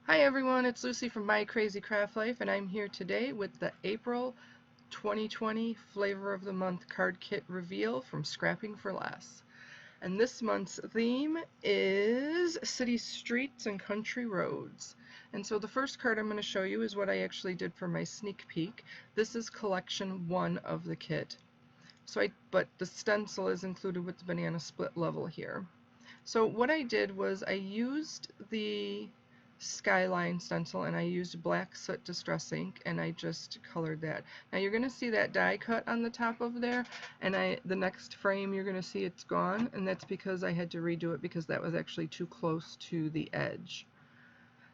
Hi everyone, it's Lucy from My Crazy Craft Life, and I'm here today with the April 2020 Flavor of the Month card kit reveal from Scrapping for Less. And this month's theme is city streets and country roads. And so the first card I'm going to show you is what I actually did for my sneak peek. This is collection 1 of the kit. But the stencil is included with the banana split level here. So what I did was I used the Skyline stencil and I used black soot distress ink and I just colored that. Now you're going to see that die cut on the top of there, and the next frame you're going to see it's gone, and that's because I had to redo it because that was actually too close to the edge.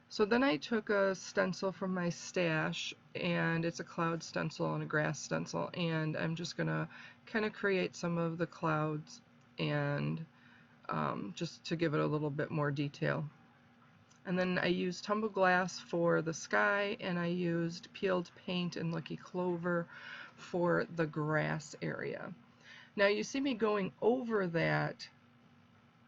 So then I took a stencil from my stash, and it's a cloud stencil and a grass stencil, and I'm just going to kind of create some of the clouds and just to give it a little bit more detail. And then I used tumble glass for the sky, and I used peeled paint and Lucky Clover for the grass area. Now you see me going over that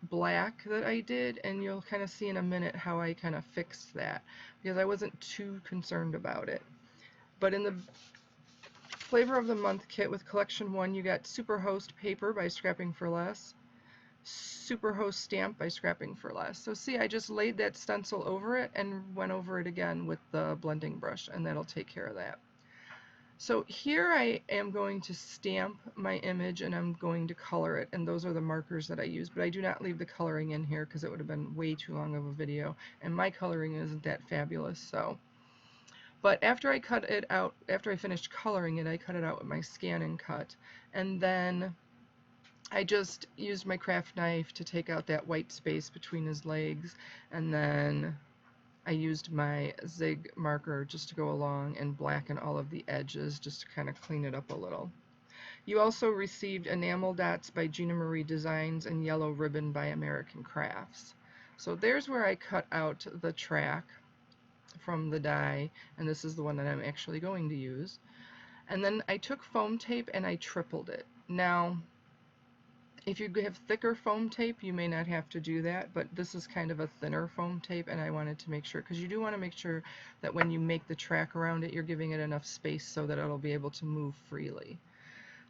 black that I did, and you'll kind of see in a minute how I kind of fixed that because I wasn't too concerned about it. But in the Flavor of the Month kit with collection 1, you got Superhost paper by Scrapping for Less, Superhost stamp by Scrapping for Less. So see, I just laid that stencil over it and went over it again with the blending brush, and that'll take care of that. So here I am going to stamp my image and I'm going to color it, and those are the markers that I use, but I do not leave the coloring in here because it would have been way too long of a video, and my coloring isn't that fabulous. But after I cut it out, after I finished coloring it, I cut it out with my Scan and Cut, and then I just used my craft knife to take out that white space between his legs, and then I used my zig marker just to go along and blacken all of the edges just to kind of clean it up a little. You also received enamel dots by Gina Marie Designs and yellow ribbon by American Crafts. So there's where I cut out the track from the die, and this is the one that I'm actually going to use. And then I took foam tape and I tripled it. Now, if you have thicker foam tape, you may not have to do that, but this is kind of a thinner foam tape, and I wanted to make sure, because you do want to make sure that when you make the track around it, you're giving it enough space so that it'll be able to move freely.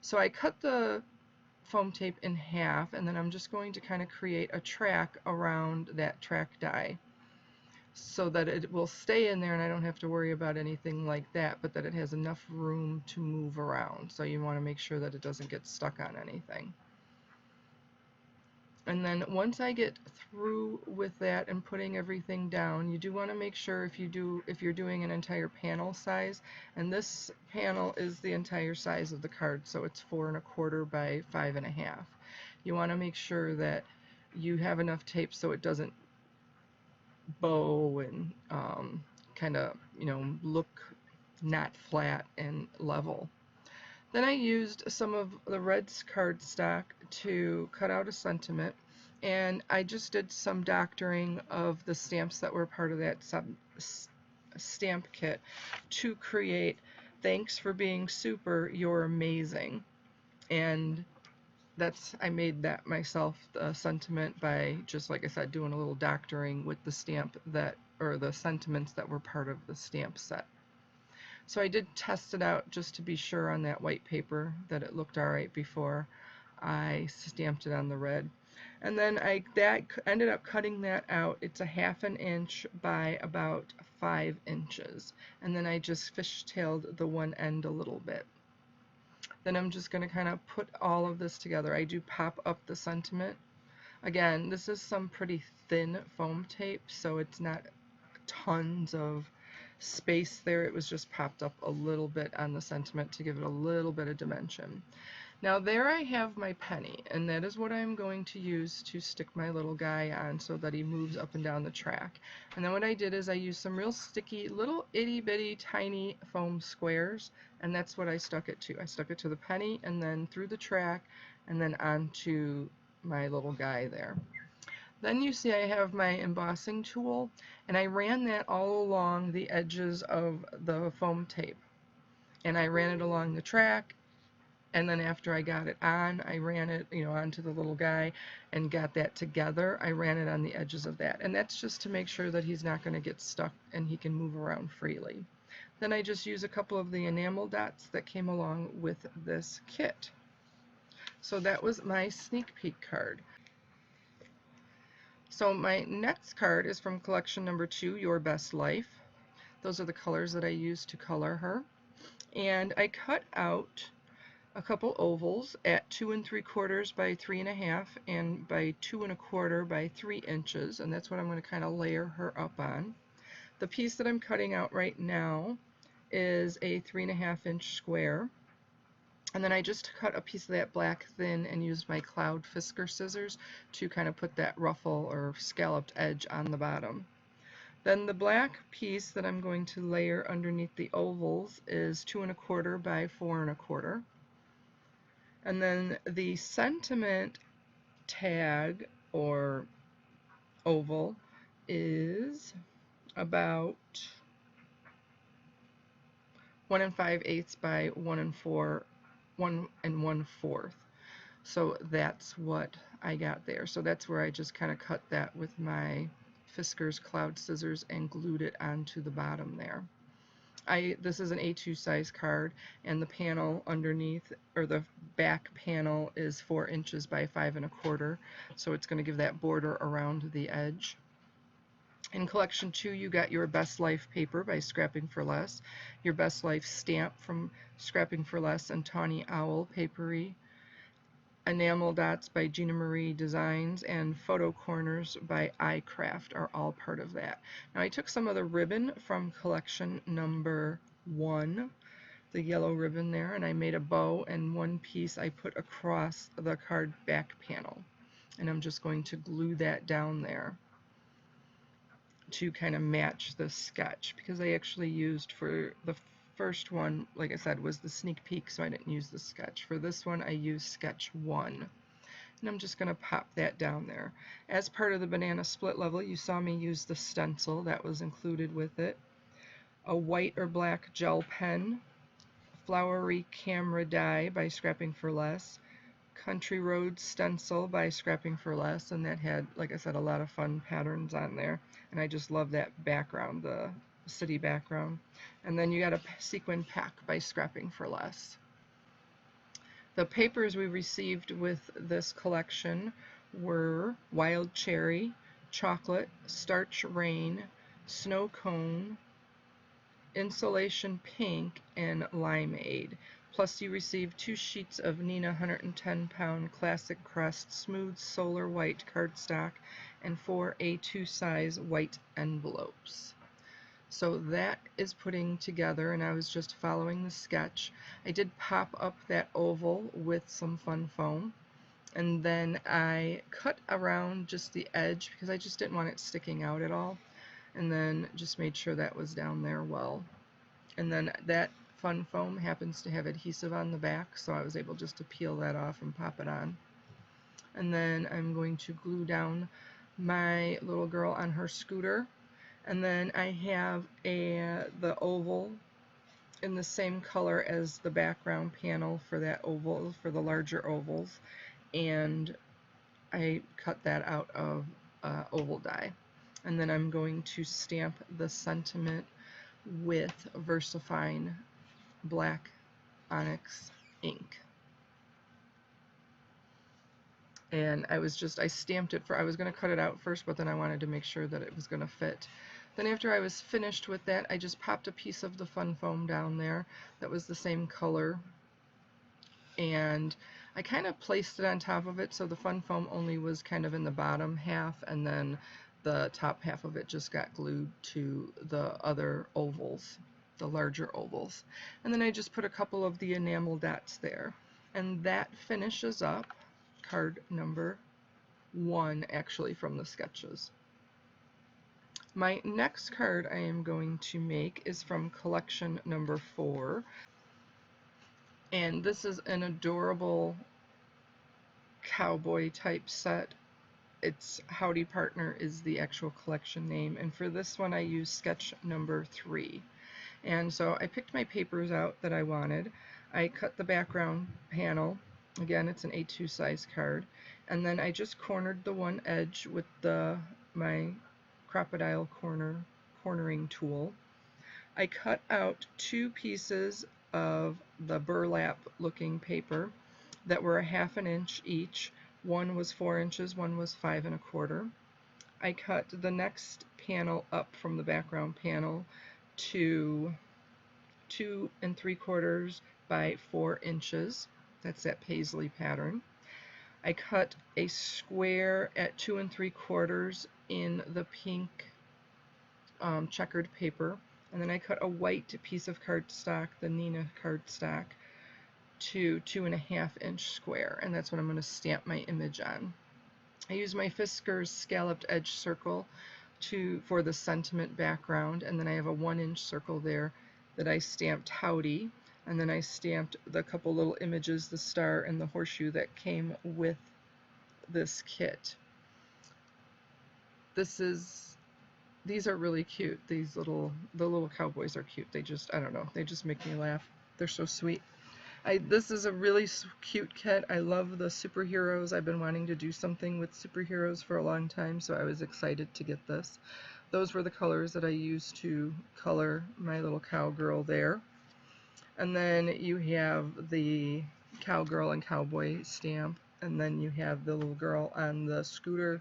So I cut the foam tape in half, and then I'm just going to kind of create a track around that track die so that it will stay in there and I don't have to worry about anything like that, but that it has enough room to move around. So you want to make sure that it doesn't get stuck on anything. And then once I get through with that and putting everything down, you do want to make sure if you're doing an entire panel size, and this panel is the entire size of the card, so it's 4 1/4 by 5 1/2. You want to make sure that you have enough tape so it doesn't bow and kind of, look not flat and level. Then I used some of the red cardstock to cut out a sentiment, and I just did some doctoring of the stamps that were part of that stamp kit to create "Thanks for being super, you're amazing." And I made that myself, the sentiment, by just, like I said, doing a little doctoring with the stamp or the sentiments that were part of the stamp set. So I did test it out just to be sure on that white paper that it looked alright before I stamped it on the red. And then I ended up cutting that out. It's a 1/2 inch by about 5 inches. And then I just fishtailed the one end a little bit. Then I'm just going to kind of put all of this together. I do pop up the sentiment. Again, this is some pretty thin foam tape, so it's not tons of space there. It was just popped up a little bit on the sentiment to give it a little bit of dimension. Now there I have my penny, and that is what I'm going to use to stick my little guy on so that he moves up and down the track. And then what I did is I used some real sticky little itty bitty tiny foam squares, and that's what I stuck it to. I stuck it to the penny and then through the track and then onto my little guy there. Then you see I have my embossing tool, and I ran that all along the edges of the foam tape. And I ran it along the track And then after I got it on, I ran it, onto the little guy and got that together. I ran it on the edges of that. And that's just to make sure that he's not going to get stuck and he can move around freely. Then I just use a couple of the enamel dots that came along with this kit. So that was my sneak peek card. So my next card is from collection number 2, Your Best Life. Those are the colors that I used to color her. And I cut out a couple ovals at 2 3/4 by 3.5 and by 2 1/4 by 3 inches, and that's what I'm going to kind of layer her up on. The piece that I'm cutting out right now is a 3.5 inch square, and then I just cut a piece of that black thin and used my Cloud Fisker scissors to kind of put that ruffle or scalloped edge on the bottom. Then the black piece that I'm going to layer underneath the ovals is 2 1/4 by 4 1/4. And then the sentiment tag or oval is about 1 5/8 by 1 1/4. So that's what I got there. So that's where I just kind of cut that with my Fisker's Cloud scissors and glued it onto the bottom there. This is an A2 size card, and the panel underneath, or the back panel, is 4 inches by 5 1/4, so it's going to give that border around the edge. In collection 2, you got Your Best Life paper by Scrapping for Less, Your Best Life stamp from Scrapping for Less and Tawny Owl Papery, enamel dots by Gina Marie Designs, and photo corners by iCraft are all part of that. Now I took some of the ribbon from collection number 1, the yellow ribbon there, and I made a bow, and one piece I put across the card back panel, and I'm just going to glue that down there to kind of match the sketch, because I actually used for the first one, like I said, was the sneak peek, so I didn't use the sketch. For this one I used sketch 1, and I'm just going to pop that down there. As part of the banana split level, you saw me use the stencil that was included with it, a white or black gel pen, flowery camera die by Scrapping for Less, Country Road stencil by Scrapping for Less, and that had, like I said, a lot of fun patterns on there, and I just love that background, the city background. And then you got a sequin pack by Scrapping for Less. The papers we received with this collection were Wild Cherry, Chocolate, Starch Rain, Snow Cone, Insulation Pink, and Limeade. Plus you received 2 sheets of Neenah 110 pound Classic Crest Smooth Solar White cardstock and 4 A2 size white envelopes. So that is putting together, and I was just following the sketch. I did pop up that oval with some fun foam, and then I cut around just the edge because I just didn't want it sticking out at all, and then just made sure that was down there well. And then that fun foam happens to have adhesive on the back, so I was able just to peel that off and pop it on. And then I'm going to glue down my little girl on her scooter. And then I have the oval in the same color as the background panel for that oval, for the larger ovals, and I cut that out of oval die. And then I'm going to stamp the sentiment with VersaFine black onyx ink. And I stamped it I was going to cut it out first, but then I wanted to make sure that it was going to fit. Then after I was finished with that, I just popped a piece of the fun foam down there that was the same color, and I kind of placed it on top of it, so the fun foam only was kind of in the bottom half, and then the top half of it just got glued to the other ovals, the larger ovals. And then I just put a couple of the enamel dots there, and that finishes up card number 1, actually, from the sketches. My next card I am going to make is from collection number 4, and this is an adorable cowboy type set. It's Howdy Partner is the actual collection name, and for this one I used sketch number 3. And so I picked my papers out that I wanted. I cut the background panel. Again, it's an A2 size card. And then I just cornered the one edge with my crocodile cornering tool. I cut out 2 pieces of the burlap looking paper that were a 1/2 inch each. One was 4 inches, one was 5 1/4. I cut the next panel up from the background panel to 2 3/4 by 4 inches. That's that paisley pattern. I cut a square at 2 3/4 in the pink checkered paper, and then I cut a white piece of cardstock, the Nina cardstock, to 2 1/2 inch square, and that's what I'm going to stamp my image on. I use my Fisker's scalloped edge circle for the sentiment background, and then I have a 1 inch circle there that I stamped Howdy, and then I stamped the couple little images, the star and the horseshoe, that came with this kit. These are really cute. The little cowboys are cute. They just, I don't know, they just make me laugh. They're so sweet. This is a really cute kit. I love the superheroes. I've been wanting to do something with superheroes for a long time, so I was excited to get this. Those were the colors that I used to color my little cowgirl there. And then you have the cowgirl and cowboy stamp, and then you have the little girl on the scooter.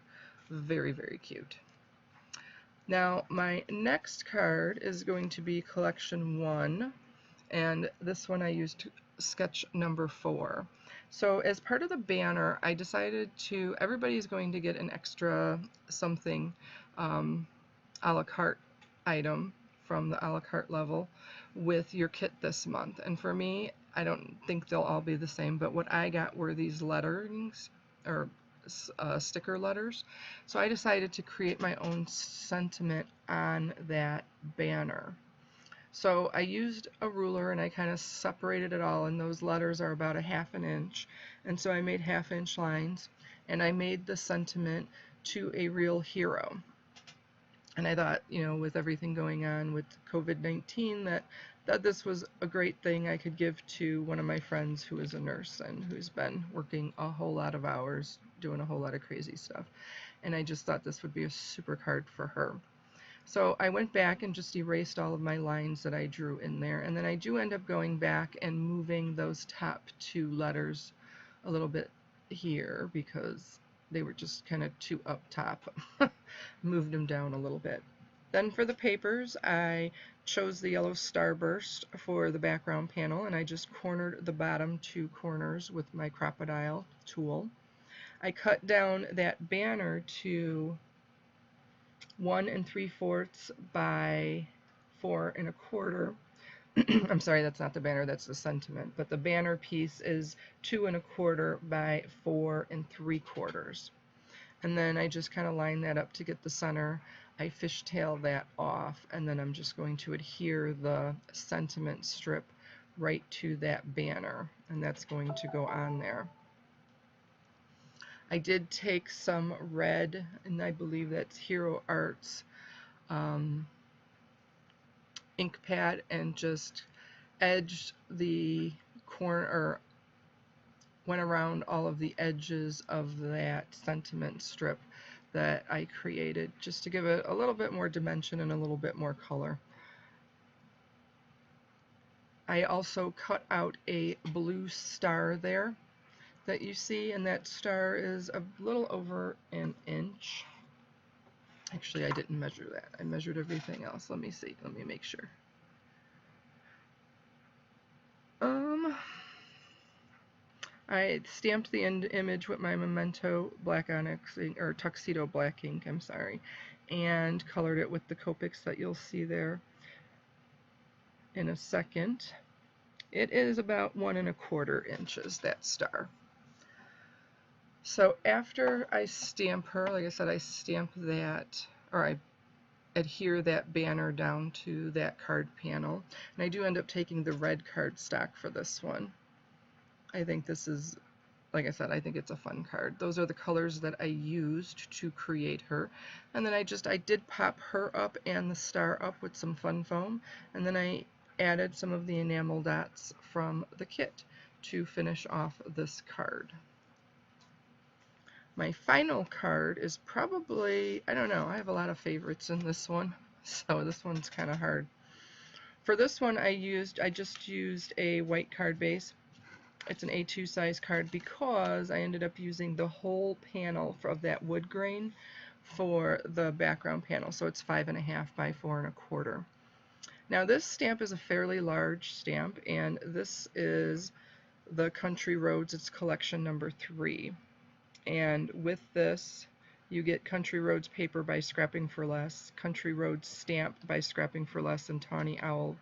Very, very cute. Now, my next card is going to be collection 1, and this one I used sketch number 4. So as part of the banner, I decided everybody's going to get an extra something a la carte item from the a la carte level with your kit this month. And for me, I don't think they'll all be the same, but what I got were these letterings, or sticker letters. So I decided to create my own sentiment on that banner. So I used a ruler and I kind of separated it all, and those letters are about a 1/2 inch. And so I made 1/2 inch lines, and I made the sentiment to a real hero. And I thought, with everything going on with COVID-19, that this was a great thing I could give to one of my friends who is a nurse and who's been working a whole lot of hours, doing a whole lot of crazy stuff. And I just thought this would be a super card for her. So I went back and just erased all of my lines that I drew in there. And then I do end up going back and moving those top 2 letters a little bit here because they were just kind of too up top. Moved them down a little bit. Then for the papers, I chose the yellow starburst for the background panel, and I just cornered the bottom 2 corners with my crocodile tool. I cut down that banner to 1 3/4 by 4 1/4. I'm sorry, that's not the banner, that's the sentiment. But the banner piece is 2 1/4 by 4 3/4. And then I just kind of line that up to get the center. I fishtail that off, and then I'm just going to adhere the sentiment strip right to that banner, and that's going to go on there. I did take some red, and I believe that's Hero Arts ink pad, and just edged the corner, or went around all of the edges of that sentiment strip that I created, just to give it a little bit more dimension and a little bit more color. I also cut out a blue star there that you see, and that star is a little over an inch. Actually, I didn't measure that. I measured everything else. Let me see. Let me make sure. I stamped the end image with my Memento black onyx ink, or tuxedo black ink, I'm sorry, and colored it with the Copics that you'll see there in a second. It is about 1 1/4 inches, that star. So after I stamp her, like I said, I stamp that, or I adhere that banner down to that card panel. And I do end up taking the red cardstock for this one. I think this is, like I said, I think it's a fun card. Those are the colors that I used to create her. And then I did pop her up and the star up with some fun foam. And then I added some of the enamel dots from the kit to finish off this card. My final card is probably, I don't know, I have a lot of favorites in this one, so this one's kind of hard. For this one I just used a white card base. It's an A2 size card because I ended up using the whole panel of that wood grain for the background panel, so it's 5.5 by 4.25. Now this stamp is a fairly large stamp, and this is the Country Roads, it's collection number 3. And with this you get Country Roads paper by Scrapping for Less, Country Roads stamped by Scrapping for Less and Tawny Owl,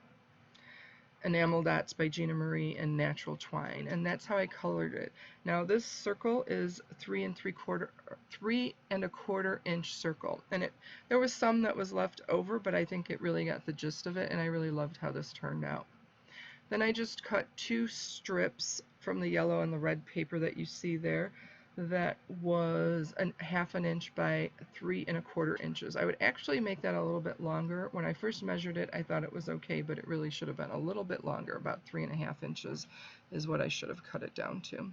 enamel dots by Gina Marie, and natural twine. And that's how I colored it. Now this circle is 3.25 inch circle, and there was some that was left over, but I think it really got the gist of it, and I really loved how this turned out. Then I just cut 2 strips from the yellow and the red paper that you see there. That was ½ inch by 3.25 inches. I would actually make that a little bit longer. When I first measured it, I thought it was okay, but it really should have been a little bit longer. About 3.5 inches is what I should have cut it down to.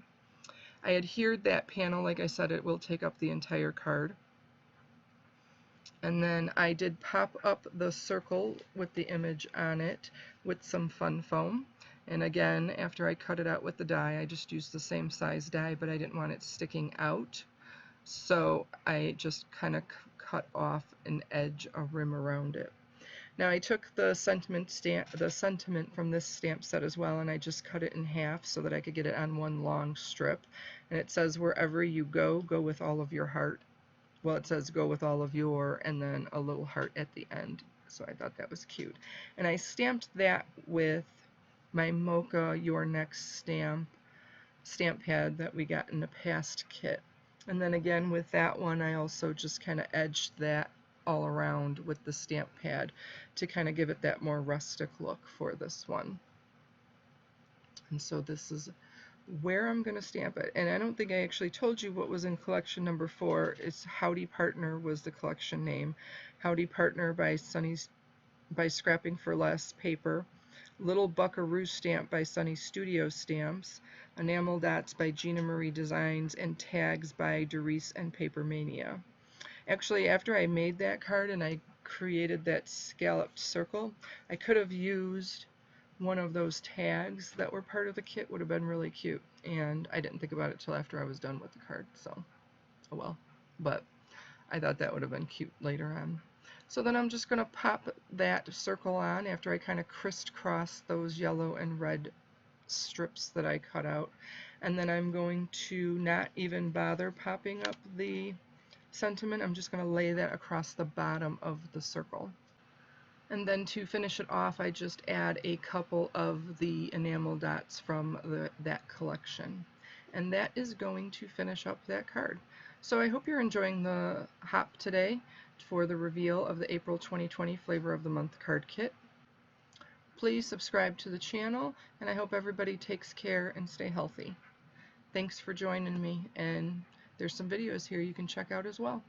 I adhered that panel, like I said, it will take up the entire card. And then I did pop up the circle with the image on it with some fun foam. And again, after I cut it out with the die, I just used the same size die, but I didn't want it sticking out. So I just kind of cut off an edge, a rim around it. Now I took the sentiment from this stamp set as well, and I just cut it in half so that I could get it on one long strip. And it says, "Wherever you go, go with all of your heart." Well, it says "go with all of your," and then a little heart at the end. So I thought that was cute. And I stamped that with my Mocha Your Next stamp pad that we got in the past kit. And then again with that one, I also just kind of edged that all around with the stamp pad to kind of give it that more rustic look for this one. And so this is where I'm going to stamp it. And I don't think I actually told you what was in collection number 4. It's Howdy Partner was the collection name. Howdy Partner by Scrapping for Less paper, Little Buckaroo stamp by Sunny Studio Stamps, enamel dots by Gina Marie Designs, and tags by Doris and Paper Mania. Actually, after I made that card and I created that scalloped circle, I could have used one of those tags that were part of the kit. Would have been really cute, and I didn't think about it till after I was done with the card, so oh well. But I thought that would have been cute later on. So then I'm just going to pop that circle on after I kind of crisscross those yellow and red strips that I cut out. And then I'm going to not even bother popping up the sentiment. I'm just going to lay that across the bottom of the circle. And then to finish it off, I just add a couple of the enamel dots from that collection. And that is going to finish up that card. So I hope you're enjoying the hop today for the reveal of the April 2020 Flavor of the Month card kit. Please subscribe to the channel, and I hope everybody takes care and stay healthy. Thanks for joining me, and there's some videos here you can check out as well.